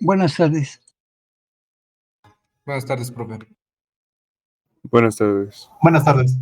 Buenas tardes. Buenas tardes, profe. Buenas tardes. Buenas tardes.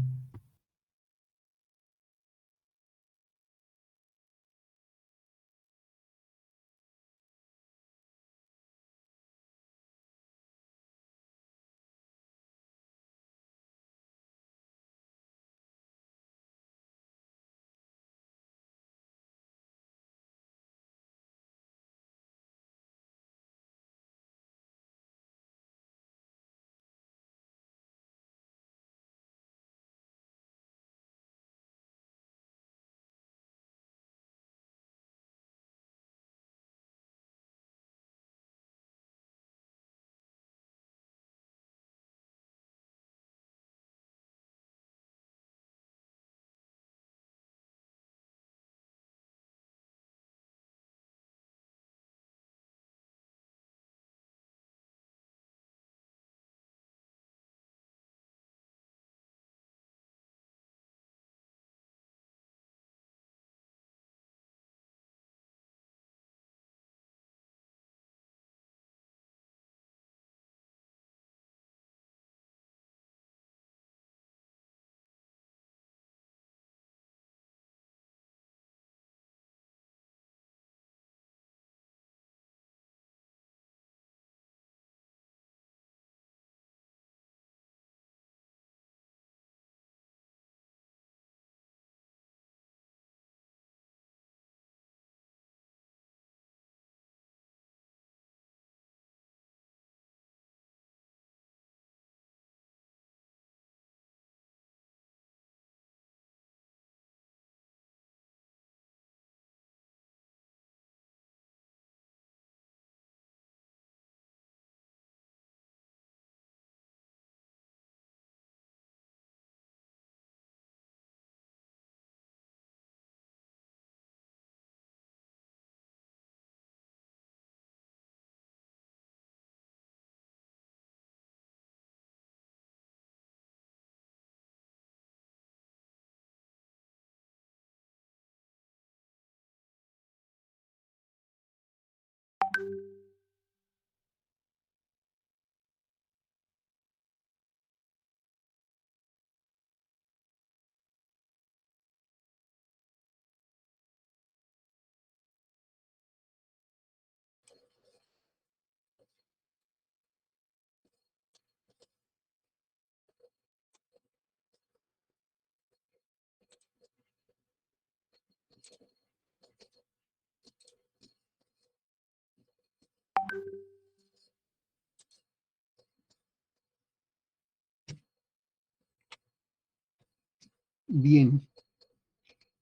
Bien.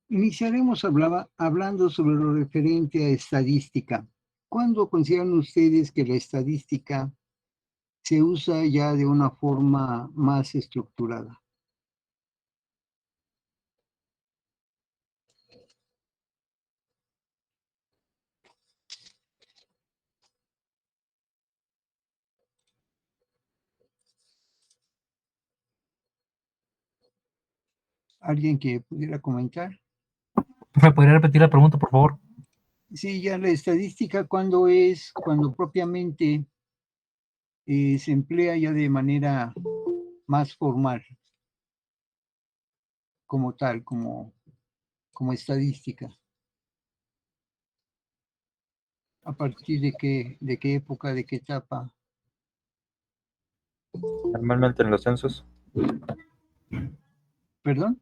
Iniciaremos hablando sobre lo referente a estadística. ¿Cuándo consideran ustedes que la estadística se usa ya de una forma más estructurada? ¿Alguien que pudiera comentar? Profe, ¿podría repetir la pregunta, por favor? Sí, ya la estadística, cuando propiamente se emplea ya de manera más formal, como tal, como estadística. ¿A partir de qué época, de qué etapa? Normalmente en los censos. ¿Perdón?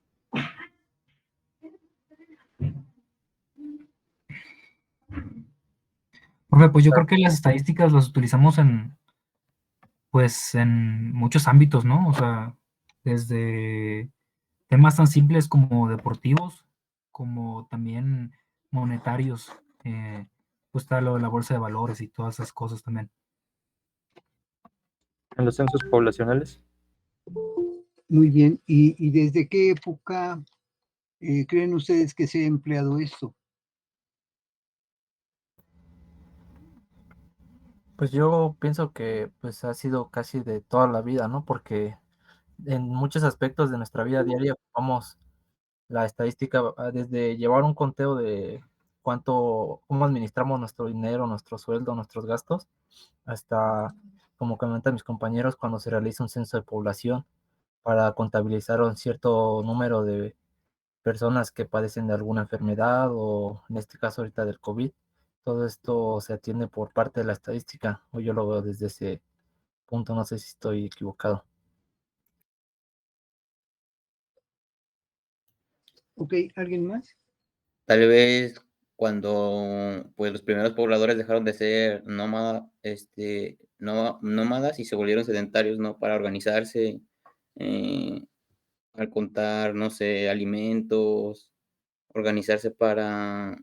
Profe, pues yo creo que las estadísticas las utilizamos pues, en muchos ámbitos, ¿no? O sea, desde temas tan simples como deportivos, como también monetarios. Pues está lo de la bolsa de valores y todas esas cosas también. En los censos poblacionales. Muy bien. ¿Y desde qué época creen ustedes que se ha empleado esto? Pues yo pienso que pues ha sido casi de toda la vida, ¿no? Porque en muchos aspectos de nuestra vida diaria ocupamos la estadística, desde llevar un conteo de cómo administramos nuestro dinero, nuestro sueldo, nuestros gastos, hasta, como comentan mis compañeros, cuando se realiza un censo de población para contabilizar un cierto número de personas que padecen de alguna enfermedad o en este caso ahorita del COVID. Todo esto se atiende por parte de la estadística, o yo lo veo desde ese punto, no sé si estoy equivocado. Ok, ¿alguien más? Tal vez cuando pues los primeros pobladores dejaron de ser nómadas y se volvieron sedentarios, ¿no? Para organizarse, eh, al contar, no sé, alimentos, organizarse para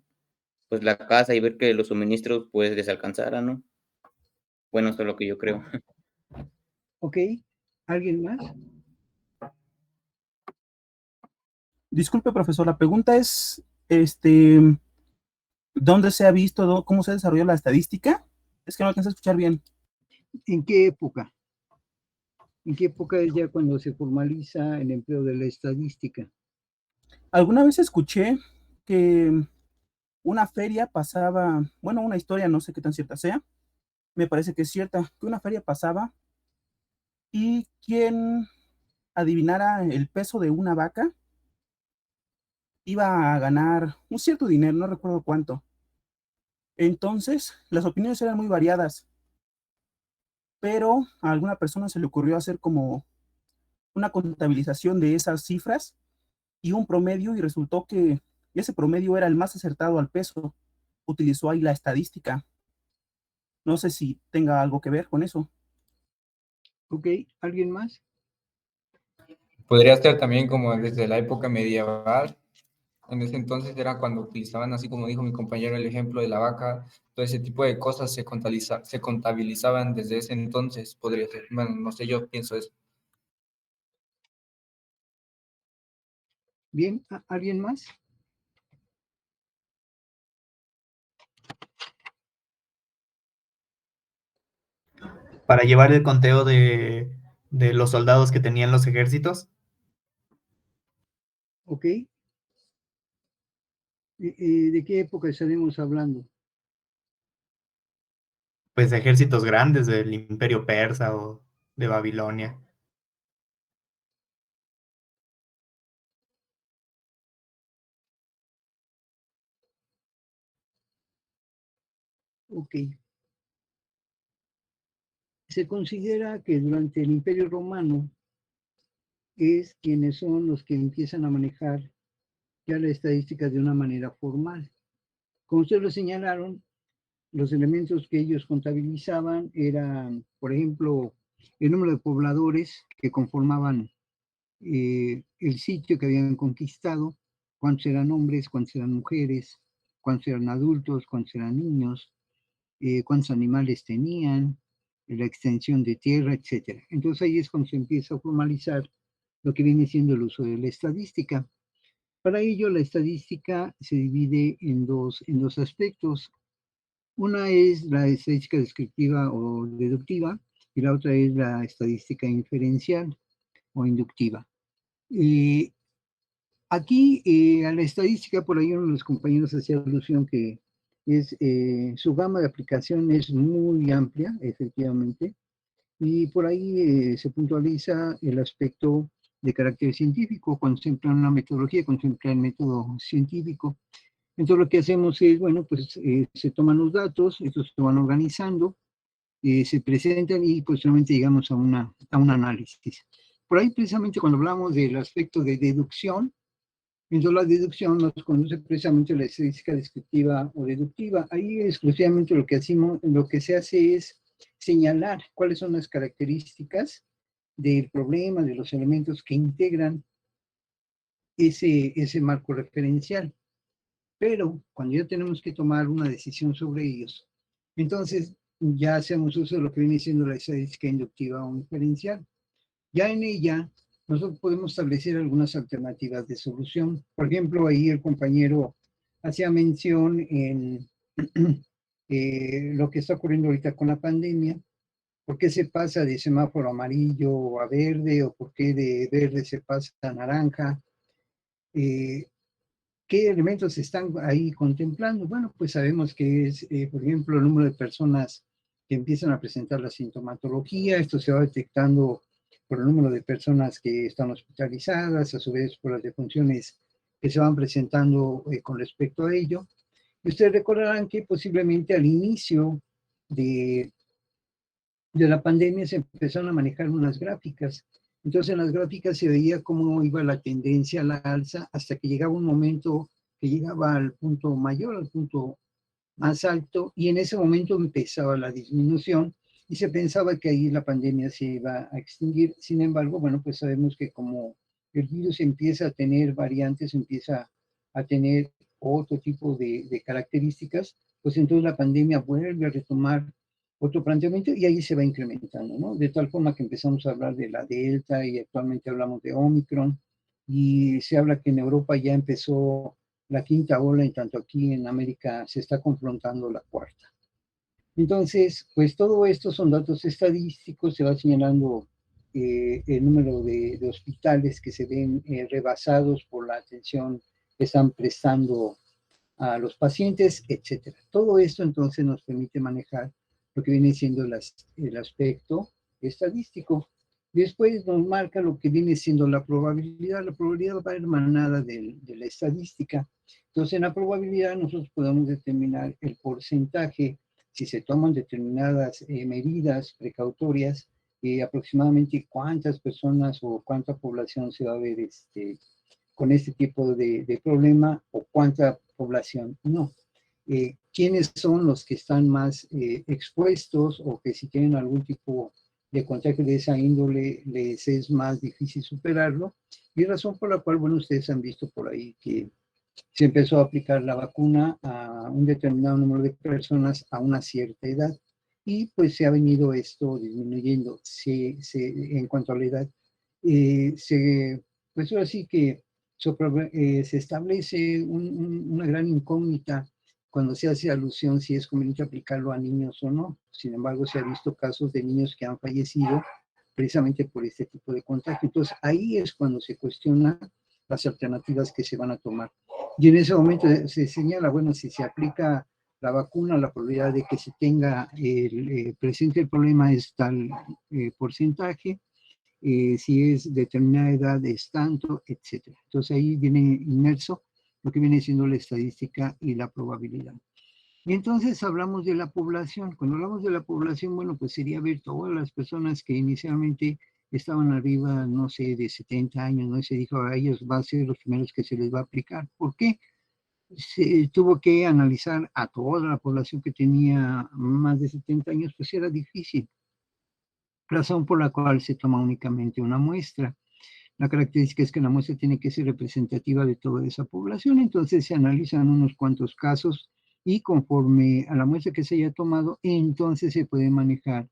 pues la casa y ver que los suministros pues les alcanzaran, ¿no? Bueno, eso es lo que yo creo. Ok, ¿alguien más? Disculpe, profesor, la pregunta es, ¿dónde se ha visto, cómo se desarrolló la estadística? Es que no alcancé a escuchar bien. ¿En qué época? ¿En qué época es ya cuando se formaliza el empleo de la estadística? Alguna vez escuché que una feria pasaba, bueno, una historia, no sé qué tan cierta sea, me parece que es cierta, que una feria pasaba y quien adivinara el peso de una vaca iba a ganar un cierto dinero, no recuerdo cuánto. Entonces, las opiniones eran muy variadas, pero a alguna persona se le ocurrió hacer como una contabilización de esas cifras y un promedio, y resultó que ese promedio era el más acertado al peso. Utilizó ahí la estadística. No sé si tenga algo que ver con eso. Ok, ¿alguien más? Podría ser también como desde la época medieval. En ese entonces era cuando utilizaban, así como dijo mi compañero, el ejemplo de la vaca, todo ese tipo de cosas se contabilizaban desde ese entonces, podría ser. Bueno, no sé, yo pienso eso. Bien, ¿alguien más? Para llevar el conteo de los soldados que tenían los ejércitos. Ok. ¿De qué época estaremos hablando? Pues ejércitos grandes del Imperio Persa o de Babilonia. Ok. Se considera que durante el Imperio Romano es quienes son los que empiezan a manejar ya la estadística de una manera formal. Como ustedes lo señalaron, los elementos que ellos contabilizaban eran, por ejemplo, el número de pobladores que conformaban el sitio que habían conquistado, cuántos eran hombres, cuántos eran mujeres, cuántos eran adultos, cuántos eran niños, cuántos animales tenían, la extensión de tierra, etc. Entonces ahí es cuando se empieza a formalizar lo que viene siendo el uso de la estadística. Para ello, la estadística se divide en dos aspectos. Una es la estadística descriptiva o deductiva y la otra es la estadística inferencial o inductiva. Aquí a la estadística, por ahí uno de los compañeros hacía alusión que su gama de aplicación es muy amplia, efectivamente, y por ahí se puntualiza el aspecto de carácter científico, cuando se emplea una metodología, cuando se emplea el método científico. Entonces lo que hacemos es, bueno, pues se toman los datos, estos se van organizando, se presentan y posteriormente llegamos a un análisis. Por ahí precisamente cuando hablamos del aspecto de deducción, entonces la deducción nos conduce precisamente a la estadística descriptiva o deductiva. Ahí exclusivamente lo que hacemos, lo que se hace es señalar cuáles son las características del problema, de los elementos que integran ese marco referencial. Pero cuando ya tenemos que tomar una decisión sobre ellos, entonces ya hacemos uso de lo que viene siendo la estadística inductiva o inferencial. Ya en ella nosotros podemos establecer algunas alternativas de solución. Por ejemplo, ahí el compañero hacía mención en lo que está ocurriendo ahorita con la pandemia. ¿Por qué se pasa de semáforo amarillo a verde o por qué de verde se pasa a naranja? ¿Qué elementos están ahí contemplando? Bueno, pues sabemos que es, por ejemplo, el número de personas que empiezan a presentar la sintomatología. Esto se va detectando por el número de personas que están hospitalizadas, a su vez por las defunciones que se van presentando con respecto a ello. Y ustedes recordarán que posiblemente al inicio de la pandemia se empezaron a manejar unas gráficas. Entonces en las gráficas se veía cómo iba la tendencia a la alza hasta que llegaba un momento que llegaba al punto mayor, al punto más alto, y en ese momento empezaba la disminución y se pensaba que ahí la pandemia se iba a extinguir. Sin embargo, bueno, pues sabemos que como el virus empieza a tener variantes, empieza a tener otro tipo de características, pues entonces la pandemia vuelve a retomar otro planteamiento y ahí se va incrementando, ¿no? De tal forma que empezamos a hablar de la Delta y actualmente hablamos de Omicron y se habla que en Europa ya empezó la quinta ola, en tanto aquí en América se está confrontando la cuarta. Entonces, pues todo esto son datos estadísticos, se va señalando el número de hospitales que se ven rebasados por la atención que están prestando a los pacientes, etcétera. Todo esto entonces nos permite manejar lo que viene siendo el aspecto estadístico. Después nos marca lo que viene siendo la probabilidad. La probabilidad va hermanada de la estadística. Entonces, en la probabilidad nosotros podemos determinar el porcentaje, si se toman determinadas medidas precautorias, aproximadamente cuántas personas o cuánta población se va a ver con este tipo de problema o cuánta población no. ¿Quiénes son los que están más expuestos o que si tienen algún tipo de contagio de esa índole les es más difícil superarlo? Y razón por la cual, bueno, ustedes han visto por ahí que se empezó a aplicar la vacuna a un determinado número de personas a una cierta edad y pues se ha venido esto disminuyendo en cuanto a la edad. Pues ahora sí que se establece una gran incógnita cuando se hace alusión si es conveniente aplicarlo a niños o no. Sin embargo, se ha visto casos de niños que han fallecido precisamente por este tipo de contagio. Entonces, ahí es cuando se cuestiona las alternativas que se van a tomar. Y en ese momento se señala, bueno, si se aplica la vacuna, la probabilidad de que se tenga presente el problema es tal porcentaje, si es determinada edad es tanto, etc. Entonces ahí viene inmerso lo que viene siendo la estadística y la probabilidad. Y entonces hablamos de la población. Cuando hablamos de la población, bueno, pues sería ver todas las personas que inicialmente estaban arriba, no sé, de 70 años, ¿no? Y se dijo a ellos va a ser los primeros que se les va a aplicar. ¿Por qué? Se tuvo que analizar a toda la población que tenía más de 70 años, pues era difícil. Razón por la cual se toma únicamente una muestra. La característica es que la muestra tiene que ser representativa de toda esa población, entonces se analizan unos cuantos casos y conforme a la muestra que se haya tomado, entonces se puede manejar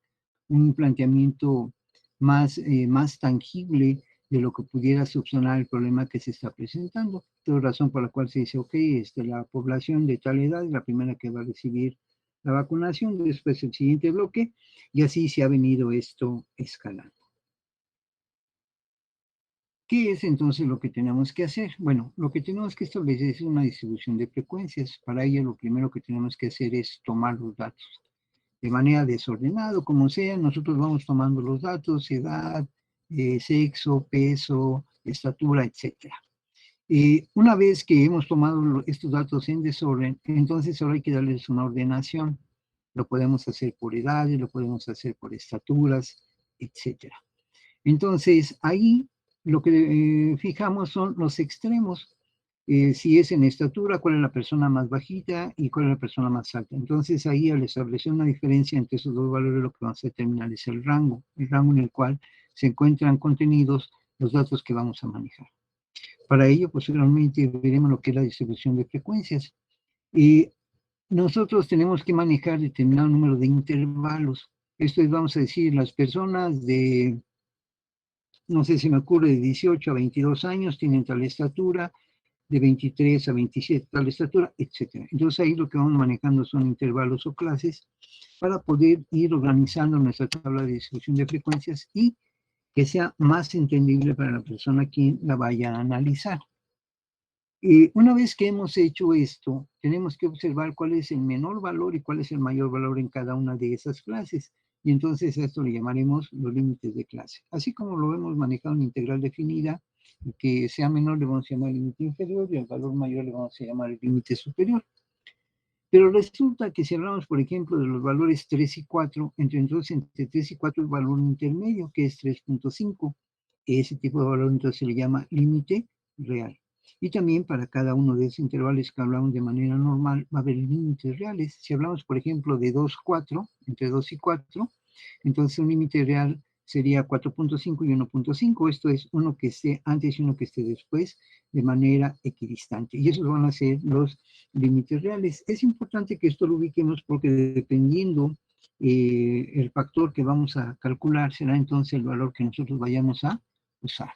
un planteamiento más tangible de lo que pudiera subsanar el problema que se está presentando. Toda razón por la cual se dice, ok, la población de tal edad es la primera que va a recibir la vacunación, después el siguiente bloque, y así se ha venido esto escalando. ¿Qué es entonces lo que tenemos que hacer? Bueno, lo que tenemos que establecer es una distribución de frecuencias. Para ello, lo primero que tenemos que hacer es tomar los datos. De manera desordenada, como sea, nosotros vamos tomando los datos, edad, sexo, peso, estatura, etc. Una vez que hemos tomado estos datos en desorden, entonces ahora hay que darles una ordenación. Lo podemos hacer por edades, lo podemos hacer por estaturas, etc. Entonces, ahí lo que fijamos son los extremos. Si es en estatura, cuál es la persona más bajita y cuál es la persona más alta. Entonces, ahí al establecer una diferencia entre esos dos valores, lo que vamos a determinar es el rango en el cual se encuentran contenidos los datos que vamos a manejar. Para ello, posteriormente veremos lo que es la distribución de frecuencias. Nosotros tenemos que manejar determinado número de intervalos. Esto es, vamos a decir, las personas de, no sé si me ocurre, de 18 a 22 años tienen tal estatura, de 23 a 27 tal estatura, etc. Entonces ahí lo que vamos manejando son intervalos o clases para poder ir organizando nuestra tabla de distribución de frecuencias y que sea más entendible para la persona quien la vaya a analizar. Una vez que hemos hecho esto, tenemos que observar cuál es el menor valor y cuál es el mayor valor en cada una de esas clases. Y entonces a esto le llamaremos los límites de clase. Así como lo hemos manejado en integral definida, que sea menor le vamos a llamar el límite inferior y el valor mayor le vamos a llamar el límite superior. Pero resulta que si hablamos, por ejemplo, de los valores 3 y 4, entonces entre 3 y 4 el valor intermedio, que es 3.5. Ese tipo de valor entonces se le llama límite real. Y también para cada uno de esos intervalos que hablamos de manera normal va a haber límites reales. Si hablamos, por ejemplo, de 2, 4, entre 2 y 4, entonces un límite real sería 4.5 y 1.5. Esto es uno que esté antes y uno que esté después de manera equidistante. Y esos van a ser los límites reales. Es importante que esto lo ubiquemos porque dependiendo el factor que vamos a calcular será entonces el valor que nosotros vayamos a usar.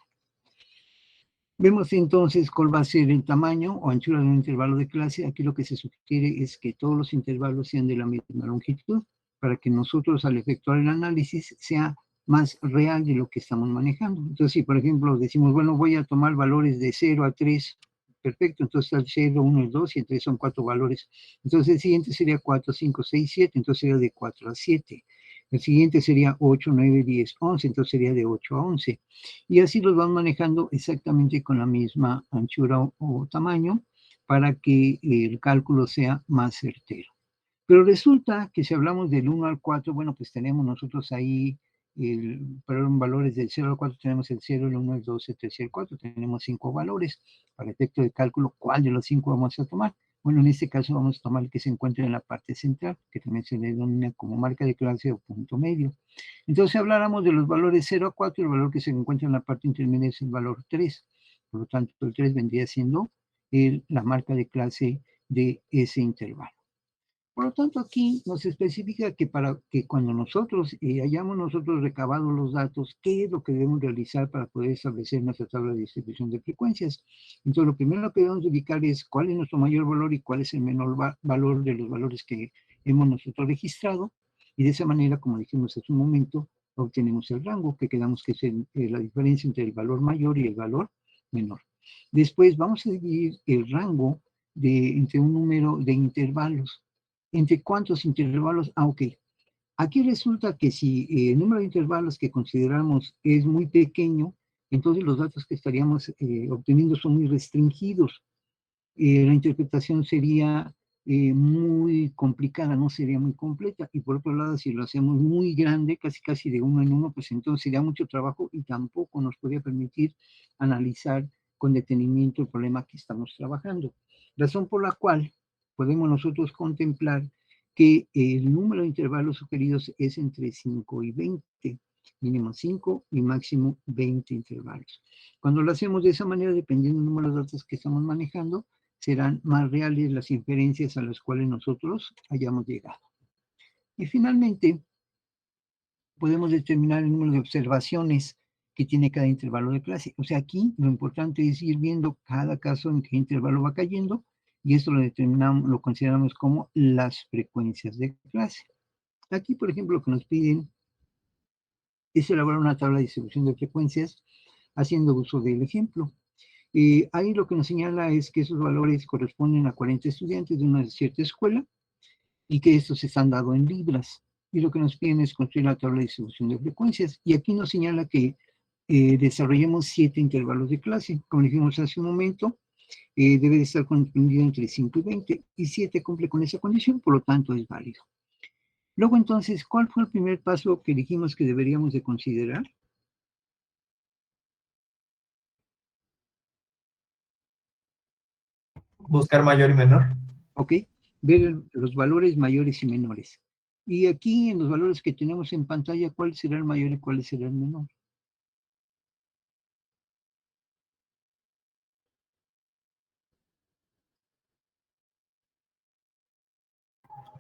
Vemos entonces cuál va a ser el tamaño o anchura de un intervalo de clase. Aquí lo que se sugiere es que todos los intervalos sean de la misma longitud para que nosotros al efectuar el análisis sea más real de lo que estamos manejando. Entonces, si por ejemplo decimos, bueno, voy a tomar valores de 0 a 3, perfecto, entonces al 0, 1 es 2 y el 3 son 4 valores. Entonces el siguiente sería 4, 5, 6, 7, entonces sería de 4 a 7. El siguiente sería 8, 9, 10, 11, entonces sería de 8 a 11. Y así los van manejando exactamente con la misma anchura o tamaño para que el cálculo sea más certero. Pero resulta que si hablamos del 1 al 4, bueno, pues tenemos nosotros ahí, para valores del 0 al 4 tenemos el 0, el 1, el 2, el 3 y el 4. Tenemos 5 valores. Para efecto de cálculo, ¿cuál de los 5 vamos a tomar? Bueno, en este caso vamos a tomar el que se encuentra en la parte central, que también se denomina como marca de clase o punto medio. Entonces, si habláramos de los valores 0 a 4, el valor que se encuentra en la parte intermedia es el valor 3. Por lo tanto, el 3 vendría siendo la marca de clase de ese intervalo. Por lo tanto, aquí nos especifica que para que cuando nosotros hayamos nosotros recabado los datos, ¿qué es lo que debemos realizar para poder establecer nuestra tabla de distribución de frecuencias? Entonces, lo primero que debemos ubicar es cuál es nuestro mayor valor y cuál es el menor valor de los valores que hemos nosotros registrado. Y de esa manera, como dijimos hace un momento, obtenemos el rango, que quedamos que es la diferencia entre el valor mayor y el valor menor. Después vamos a dividir el rango entre un número de intervalos. ¿Entre cuántos intervalos? Ah, ok. Aquí resulta que si el número de intervalos que consideramos es muy pequeño, entonces los datos que estaríamos obteniendo son muy restringidos. La interpretación sería muy complicada, no sería muy completa. Y por otro lado, si lo hacemos muy grande, casi de uno en uno, pues entonces sería mucho trabajo y tampoco nos podría permitir analizar con detenimiento el problema que estamos trabajando. Razón por la cual podemos nosotros contemplar que el número de intervalos sugeridos es entre 5 y 20, mínimo 5 y máximo 20 intervalos. Cuando lo hacemos de esa manera, dependiendo del número de datos que estamos manejando, serán más reales las inferencias a las cuales nosotros hayamos llegado. Y finalmente, podemos determinar el número de observaciones que tiene cada intervalo de clase. O sea, aquí lo importante es ir viendo cada caso en qué intervalo va cayendo, y esto lo determinamos, lo consideramos como las frecuencias de clase. Aquí, por ejemplo, lo que nos piden es elaborar una tabla de distribución de frecuencias haciendo uso del ejemplo. Ahí lo que nos señala es que esos valores corresponden a 40 estudiantes de una cierta escuela y que estos están dados en libras. Y lo que nos piden es construir la tabla de distribución de frecuencias. Y aquí nos señala que desarrollemos 7 intervalos de clase. Como dijimos hace un momento, debe de estar comprendido entre 5 y 20, y 7 cumple con esa condición, por lo tanto es válido. Luego entonces, ¿cuál fue el primer paso que dijimos que deberíamos de considerar? Buscar mayor y menor. Ok, ver los valores mayores y menores. Y aquí en los valores que tenemos en pantalla, ¿cuál será el mayor y cuál será el menor?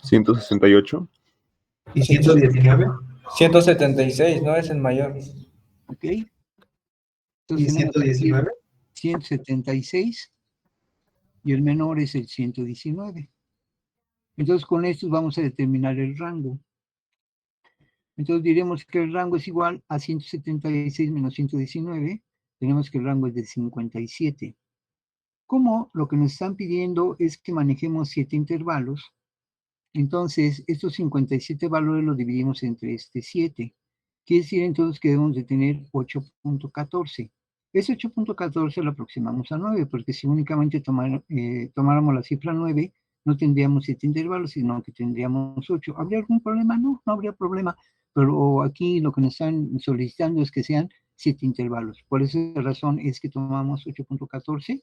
¿168? ¿Y 119? 176, ¿no? Es el mayor. Ok. ¿Y Entonces tenemos aquí 119? 176 y el menor es el 119. Entonces con estos vamos a determinar el rango. Entonces diremos que el rango es igual a 176 menos 119. Tenemos que el rango es de 57. Como lo que nos están pidiendo es que manejemos 7 intervalos, entonces estos 57 valores los dividimos entre 7. Quiere decir entonces que debemos de tener 8.14. Ese 8.14 lo aproximamos a 9, porque si únicamente tomáramos la cifra 9, no tendríamos 7 intervalos, sino que tendríamos 8. ¿Habría algún problema? No, no habría problema. Pero aquí lo que nos están solicitando es que sean 7 intervalos. Por esa razón es que tomamos 8.14,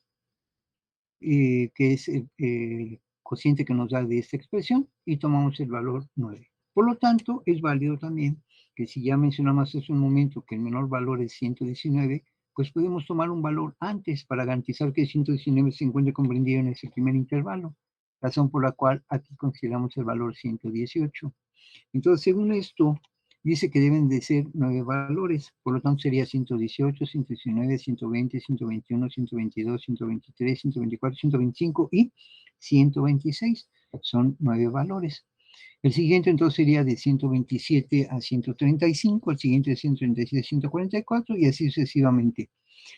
que es el cociente que nos da de esta expresión, y tomamos el valor 9. Por lo tanto, es válido también que si ya mencionamos hace un momento que el menor valor es 119, pues podemos tomar un valor antes para garantizar que 119 se encuentre comprendido en ese primer intervalo, razón por la cual aquí consideramos el valor 118. Entonces, según esto, dice que deben de ser 9 valores, por lo tanto sería 118, 119, 120, 121, 122, 123, 124, 125 y 126. Son 9 valores. El siguiente entonces sería de 127 a 135, el siguiente de 137 a 144 y así sucesivamente.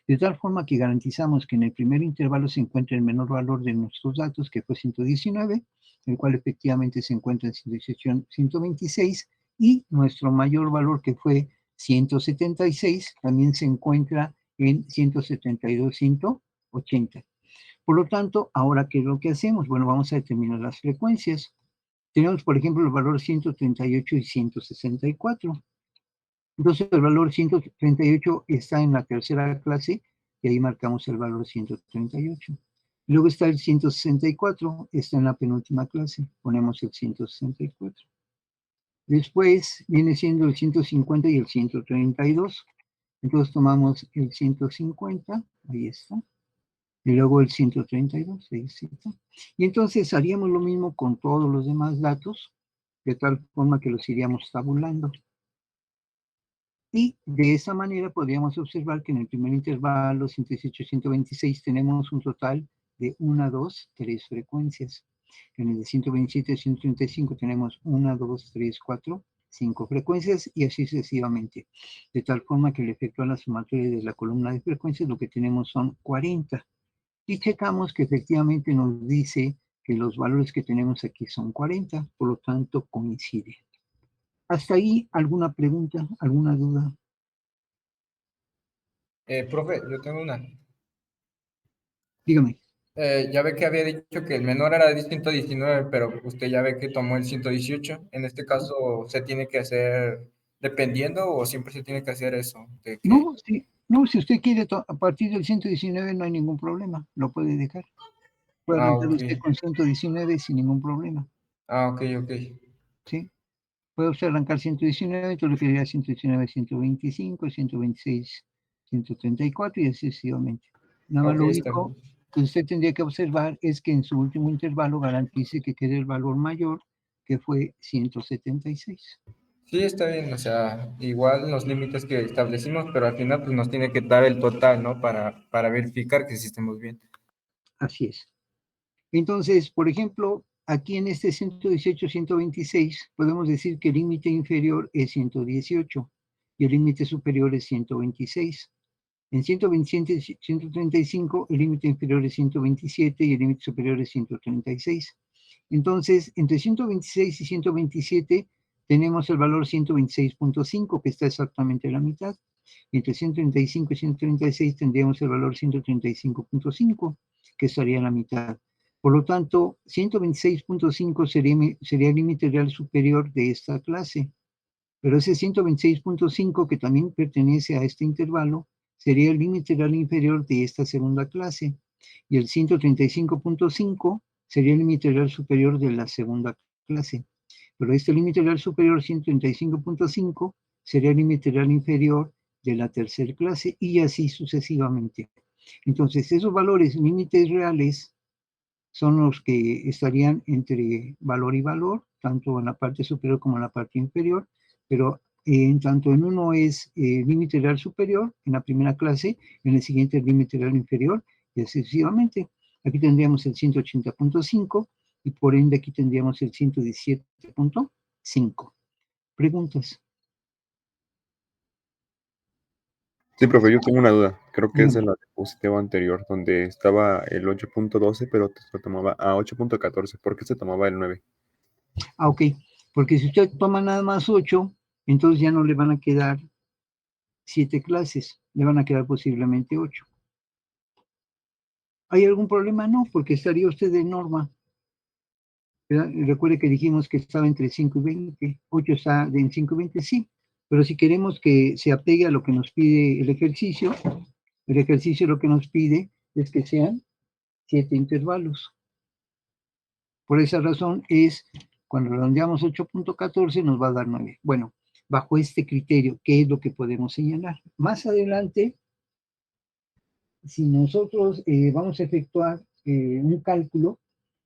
De tal forma que garantizamos que en el primer intervalo se encuentra el menor valor de nuestros datos, que fue 119, el cual efectivamente se encuentra en 118, 126, y nuestro mayor valor, que fue 176, también se encuentra en 172, 180. Por lo tanto, ahora, ¿qué es lo que hacemos? Bueno, vamos a determinar las frecuencias. Tenemos, por ejemplo, el valor 138 y 164. Entonces, el valor 138 está en la tercera clase, y ahí marcamos el valor 138. Luego está el 164, está en la penúltima clase, ponemos el 164. Después viene siendo el 150 y el 132. Entonces tomamos el 150, ahí está. Y luego el 132, ahí está. Y entonces haríamos lo mismo con todos los demás datos, de tal forma que los iríamos tabulando. Y de esa manera podríamos observar que en el primer intervalo, 118, 126, tenemos un total de 1, 2, 3 frecuencias. En el de 127, 135 tenemos 1, 2, 3, 4, 5 frecuencias y así sucesivamente. De tal forma que el efecto a la sumatoria de la columna de frecuencias lo que tenemos son 40. Y checamos que efectivamente nos dice que los valores que tenemos aquí son 40, por lo tanto coincide. ¿Hasta ahí alguna pregunta, alguna duda? Profe, yo tengo una. Dígame. Ya ve que había dicho que el menor era de 119, pero usted ya ve que tomó el 118. En este caso, ¿se tiene que hacer dependiendo o siempre se tiene que hacer eso? De que... No, si usted quiere a partir del 119 no hay ningún problema, lo puede dejar. Puede arrancar usted con 119 sin ningún problema. Ok. ¿Sí? Puede usted arrancar 119, entonces lo que sería 119, 125, 126, 134 y así sucesivamente. Nada más lo único que usted tendría que observar es que en su último intervalo garantice que quede el valor mayor, que fue 176. Sí, está bien, o sea, igual los límites que establecimos, pero al final pues nos tiene que dar el total, ¿no? Para verificar que sí estemos bien. Así es. Entonces, por ejemplo, aquí en este 118, 126, podemos decir que el límite inferior es 118 y el límite superior es 126. En 127, 135, el límite inferior es 127 y el límite superior es 136. Entonces, entre 126 y 127 tenemos el valor 126.5, que está exactamente a la mitad. Entre 135 y 136 tendríamos el valor 135.5, que estaría a la mitad. Por lo tanto, 126.5 sería el límite real superior de esta clase. Pero ese 126.5, que también pertenece a este intervalo, sería el límite real inferior de esta segunda clase. Y el 135.5 sería el límite real superior de la segunda clase. Pero este límite real superior, 135.5, sería el límite real inferior de la tercera clase y así sucesivamente. Entonces, esos valores límites reales son los que estarían entre valor y valor, tanto en la parte superior como en la parte inferior, pero tanto en uno es límite real superior, en la primera clase, en el siguiente el límite real inferior, y así sucesivamente. Aquí tendríamos el 180.5 y por ende aquí tendríamos el 117.5. ¿Preguntas? Sí, profe, yo tengo una duda. Creo que es Dígame. en la diapositiva anterior, donde estaba el 8.12, pero se tomaba a 8.14. ¿Por qué se tomaba el 9? Ah, ok. Porque si usted toma nada más 8, entonces ya no le van a quedar 7 clases, le van a quedar posiblemente 8. ¿Hay algún problema? No, porque estaría usted de norma. ¿Verdad? Recuerde que dijimos que estaba entre 5 y 20. 8 está en 5 y 20, sí. Pero si queremos que se apegue a lo que nos pide el ejercicio lo que nos pide es que sean 7 intervalos. Por esa razón es, cuando redondeamos 8.14 nos va a dar 9. Bueno, bajo este criterio, ¿qué es lo que podemos señalar? Más adelante, si nosotros vamos a efectuar un cálculo,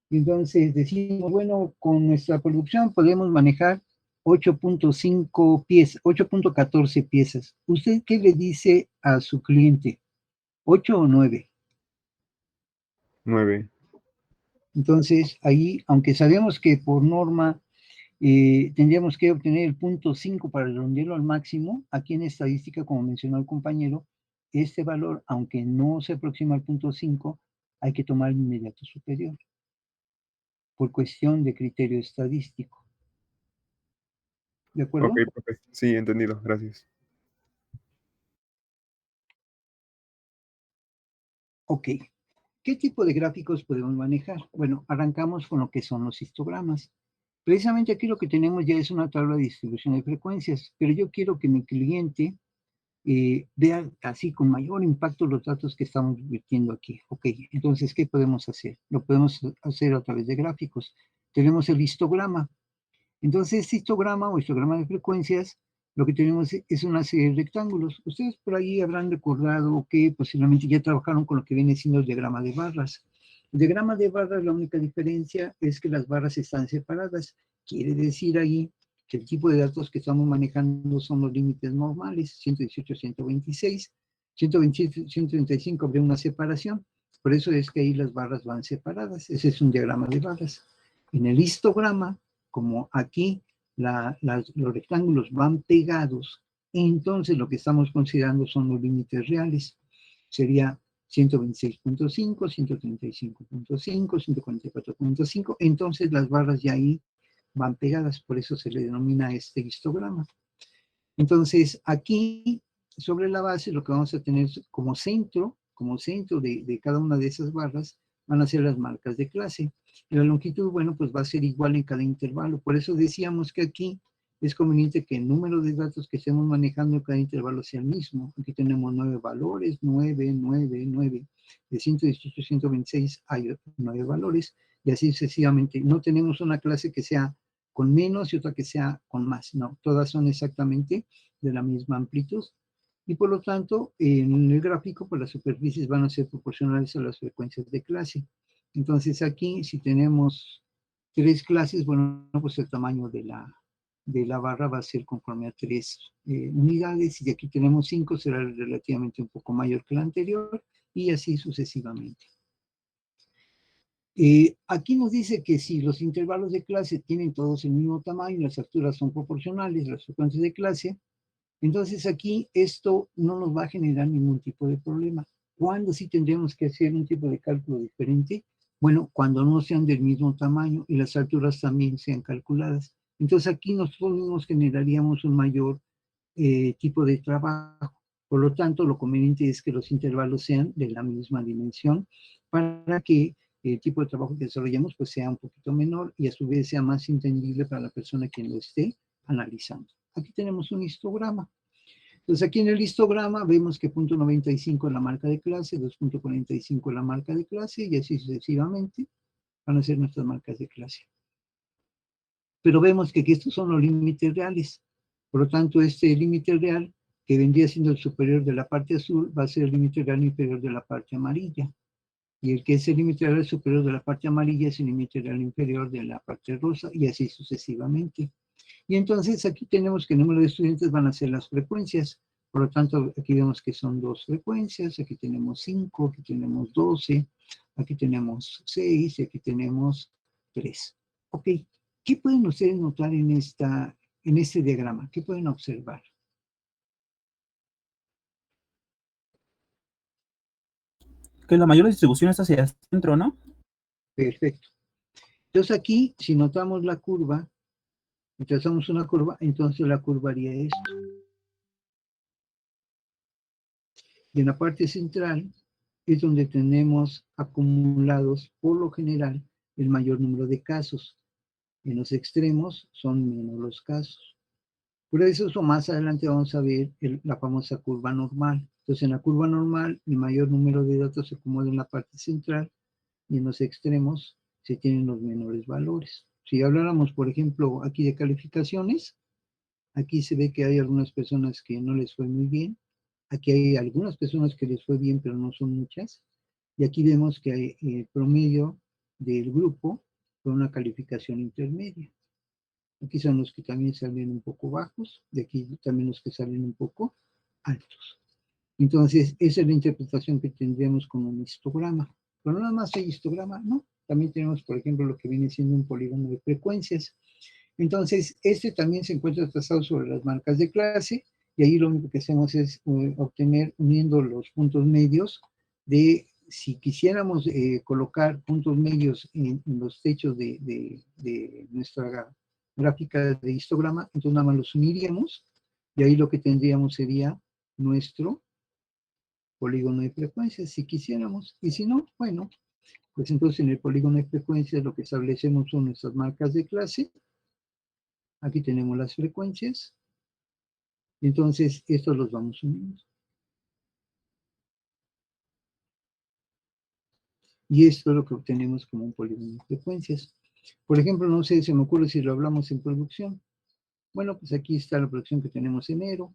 entonces decimos, bueno, con nuestra producción podemos manejar 8.5 piezas, 8.14 piezas. ¿Usted qué le dice a su cliente? ¿8 o 9? 9. Entonces, ahí, aunque sabemos que por norma tendríamos que obtener el punto 5 para redondearlo al máximo, aquí en estadística, como mencionó el compañero, este valor, aunque no se aproxima al punto 5, hay que tomar el inmediato superior, por cuestión de criterio estadístico. ¿De acuerdo? Ok, profe. Sí, entendido. Gracias. Ok. ¿Qué tipo de gráficos podemos manejar? Bueno, arrancamos con lo que son los histogramas. Precisamente aquí lo que tenemos ya es una tabla de distribución de frecuencias, pero yo quiero que mi cliente vea así con mayor impacto los datos que estamos virtiendo aquí. Ok, entonces, ¿qué podemos hacer? Lo podemos hacer a través de gráficos. Tenemos el histograma. Entonces, este histograma o histograma de frecuencias, lo que tenemos es una serie de rectángulos. Ustedes por ahí habrán recordado que posiblemente ya trabajaron con lo que viene siendo el diagrama de barras. El diagrama de barras, la única diferencia es que las barras están separadas. Quiere decir ahí que el tipo de datos que estamos manejando son los límites normales, 118, 126, 127, 135 habría una separación. Por eso es que ahí las barras van separadas. Ese es un diagrama de barras. En el histograma, como aquí los rectángulos van pegados, entonces lo que estamos considerando son los límites reales. Sería 126.5, 135.5, 144.5, entonces las barras ya ahí van pegadas, por eso se le denomina este histograma. Entonces aquí, sobre la base, lo que vamos a tener como centro de cada una de esas barras, van a ser las marcas de clase. Y la longitud, bueno, pues va a ser igual en cada intervalo. Por eso decíamos que aquí es conveniente que el número de datos que estemos manejando en cada intervalo sea el mismo. Aquí tenemos 9 valores, 9, 9, 9. De 118 a 126 hay 9 valores, y así sucesivamente. No tenemos una clase que sea con menos y otra que sea con más. No, todas son exactamente de la misma amplitud. Y por lo tanto, en el gráfico, pues las superficies van a ser proporcionales a las frecuencias de clase. Entonces aquí, si tenemos 3 clases, bueno, pues el tamaño de la barra va a ser conforme a 3 unidades, y aquí tenemos 5, será relativamente un poco mayor que la anterior, y así sucesivamente. Aquí nos dice que si los intervalos de clase tienen todos el mismo tamaño, las alturas son proporcionales, las frecuencias de clase, entonces aquí esto no nos va a generar ningún tipo de problema. ¿Cuándo sí tendremos que hacer un tipo de cálculo diferente? Bueno, cuando no sean del mismo tamaño y las alturas también sean calculadas. Entonces aquí nosotros mismos generaríamos un mayor tipo de trabajo. Por lo tanto, lo conveniente es que los intervalos sean de la misma dimensión para que el tipo de trabajo que desarrollemos pues sea un poquito menor y a su vez sea más entendible para la persona quien lo esté analizando. Aquí tenemos un histograma. Entonces aquí en el histograma vemos que punto 95 es la marca de clase, 2.45 es la marca de clase y así sucesivamente van a ser nuestras marcas de clase. Pero vemos que aquí estos son los límites reales. Por lo tanto, este límite real, que vendría siendo el superior de la parte azul, va a ser el límite real inferior de la parte amarilla. Y el que es el límite real superior de la parte amarilla es el límite real inferior de la parte rosa, y así sucesivamente. Y entonces aquí tenemos que el número de estudiantes van a ser las frecuencias. Por lo tanto, aquí vemos que son 2 frecuencias, aquí tenemos 5, aquí tenemos 12, aquí tenemos 6, y aquí tenemos 3. Ok, ¿qué pueden ustedes notar en este diagrama? ¿Qué pueden observar? Que la mayor distribución es hacia el centro, ¿no? Perfecto. Entonces aquí, si notamos la curva, trazamos una curva, entonces la curva haría esto. Y en la parte central es donde tenemos acumulados, por lo general, el mayor número de casos. En los extremos son menos los casos. Por eso más adelante vamos a ver la famosa curva normal. Entonces en la curva normal el mayor número de datos se acumula en la parte central y en los extremos se tienen los menores valores. Si habláramos, por ejemplo, aquí de calificaciones, aquí se ve que hay algunas personas que no les fue muy bien. Aquí hay algunas personas que les fue bien, pero no son muchas. Y aquí vemos que hay el promedio del grupo con una calificación intermedia. Aquí son los que también salen un poco bajos, de aquí también los que salen un poco altos. Entonces, esa es la interpretación que tendríamos como un histograma. Pero nada más hay histograma, ¿no? También tenemos, por ejemplo, lo que viene siendo un polígono de frecuencias. Entonces, este también se encuentra trazado sobre las marcas de clase, y ahí lo único que hacemos es obtener, uniendo los puntos medios, de si quisiéramos colocar puntos medios en los techos de nuestra gráfica de histograma, entonces nada más los uniríamos, y ahí lo que tendríamos sería nuestro polígono de frecuencias, si quisiéramos, y si no, bueno, pues entonces en el polígono de frecuencias lo que establecemos son nuestras marcas de clase. Aquí tenemos las frecuencias. Entonces, estos los vamos uniendo. Y esto es lo que obtenemos como un polígono de frecuencias. Por ejemplo, no sé, se me ocurre si lo hablamos en producción. Bueno, pues aquí está la producción que tenemos en enero.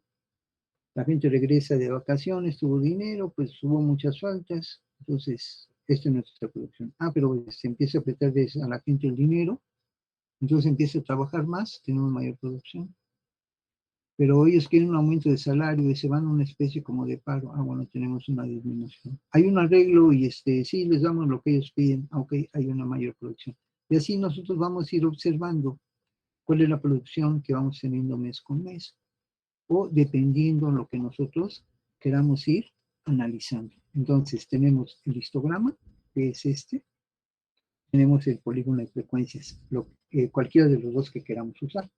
La gente regresa de vacaciones, tuvo dinero, pues hubo muchas faltas. Entonces, esta es nuestra producción. Pero se empieza a apretar a la gente el dinero. Entonces empieza a trabajar más, tenemos mayor producción. Pero ellos quieren un aumento de salario y se van a una especie como de paro. Bueno, tenemos una disminución. Hay un arreglo y sí, les damos lo que ellos piden, aunque hay una mayor producción. Y así nosotros vamos a ir observando cuál es la producción que vamos teniendo mes con mes, o dependiendo de lo que nosotros queramos ir analizando. Entonces tenemos el histograma, que es este, tenemos el polígono de frecuencias, cualquiera de los dos que queramos usar.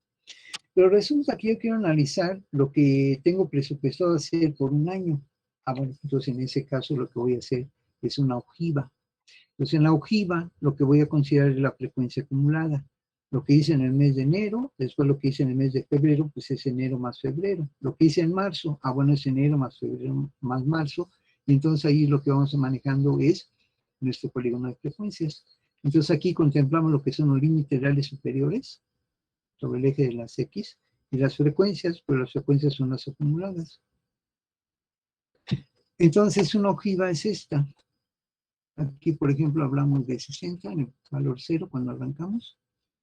Pero resulta que yo quiero analizar lo que tengo presupuestado hacer por un año. Bueno, entonces en ese caso lo que voy a hacer es una ojiva. Entonces en la ojiva lo que voy a considerar es la frecuencia acumulada. Lo que hice en el mes de enero, después lo que hice en el mes de febrero, pues es enero más febrero. Lo que hice en marzo, bueno, es enero más febrero más marzo. Y entonces ahí lo que vamos manejando es nuestro polígono de frecuencias. Entonces aquí contemplamos lo que son los límites reales superiores sobre el eje de las X, y las frecuencias, pues las frecuencias son las acumuladas. Entonces una ojiva es esta. Aquí, por ejemplo, hablamos de 60, en el valor 0 cuando arrancamos.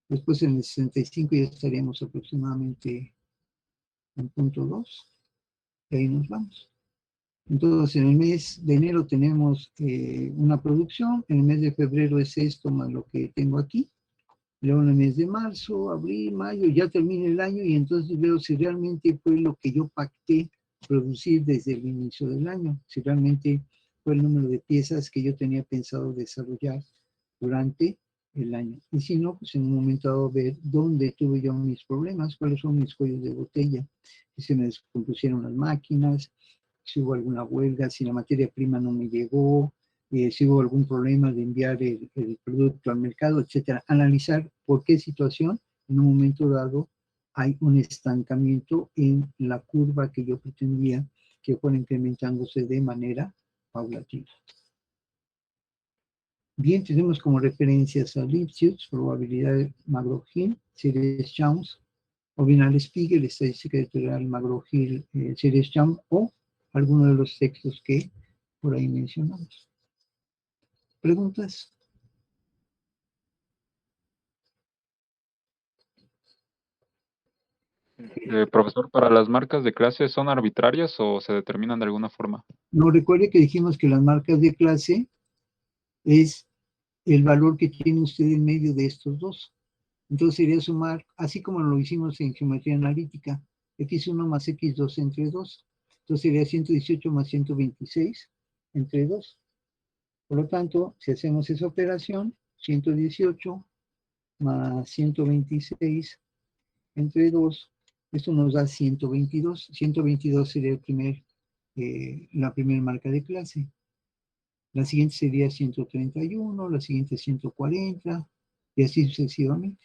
Después en el 65 ya estaríamos aproximadamente en punto 2, y ahí nos vamos. Entonces en el mes de enero tenemos una producción, en el mes de febrero es esto más lo que tengo aquí. Luego en el mes de marzo, abril, mayo, ya termina el año y entonces veo si realmente fue lo que yo pacté producir desde el inicio del año, si realmente fue el número de piezas que yo tenía pensado desarrollar durante el año. Y si no, pues en un momento dado ver dónde tuve yo mis problemas, cuáles son mis cuellos de botella, si se me descompusieron las máquinas, si hubo alguna huelga, si la materia prima no me llegó, si hubo algún problema de enviar el producto al mercado, etcétera. Analizar por qué situación en un momento dado hay un estancamiento en la curva que yo pretendía que fuera incrementándose de manera paulatina. Bien, tenemos como referencias a Lipschitz, probabilidad de McGraw-Hill, Series-Chance, o bien al Spiegel, estadística editorial McGraw-Hill, Series-Chance, o alguno de los textos que por ahí mencionamos. ¿Preguntas? Profesor, ¿para las marcas de clase son arbitrarias o se determinan de alguna forma? No, recuerde que dijimos que las marcas de clase es el valor que tiene usted en medio de estos dos. Entonces sería sumar, así como lo hicimos en geometría analítica, x1 más x2 entre 2. Entonces sería 118 más 126 entre 2. Por lo tanto, si hacemos esa operación, 118 más 126 entre 2, esto nos da 122. 122 sería la primera marca de clase. La siguiente sería 131, la siguiente 140, y así sucesivamente.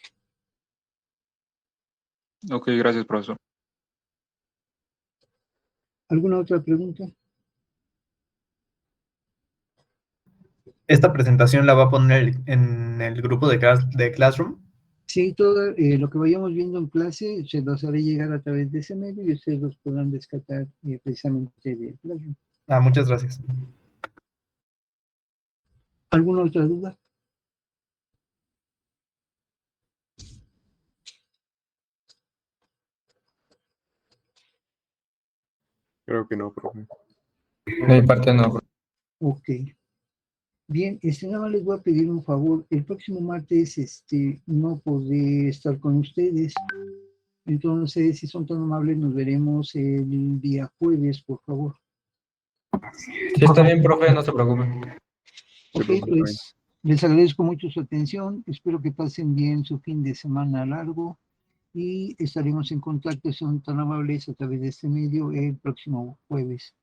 Ok, gracias, profesor. ¿Alguna otra pregunta? ¿Esta presentación la va a poner en el grupo de Classroom? Sí, todo lo que vayamos viendo en clase se los haré llegar a través de ese medio y ustedes los podrán descartar precisamente de Classroom. Muchas gracias. ¿Alguna otra duda? Creo que no, profe. De mi parte no. Ok. Bien, nada más les voy a pedir un favor. El próximo martes no podré estar con ustedes. Entonces, si son tan amables, nos veremos el día jueves, por favor. Sí, está bien, profe, no se preocupe. Ok, pues les agradezco mucho su atención. Espero que pasen bien su fin de semana largo y estaremos en contacto, si son tan amables, a través de este medio el próximo jueves.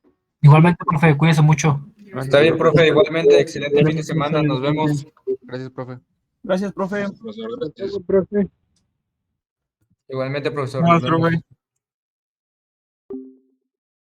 Igualmente, profe, cuídese mucho. Está bien, profe, igualmente, excelente fin de semana, nos vemos. Gracias, profe. Gracias, profe. Profesor, gracias. Igualmente, profesor. No, Nos vemos. profe.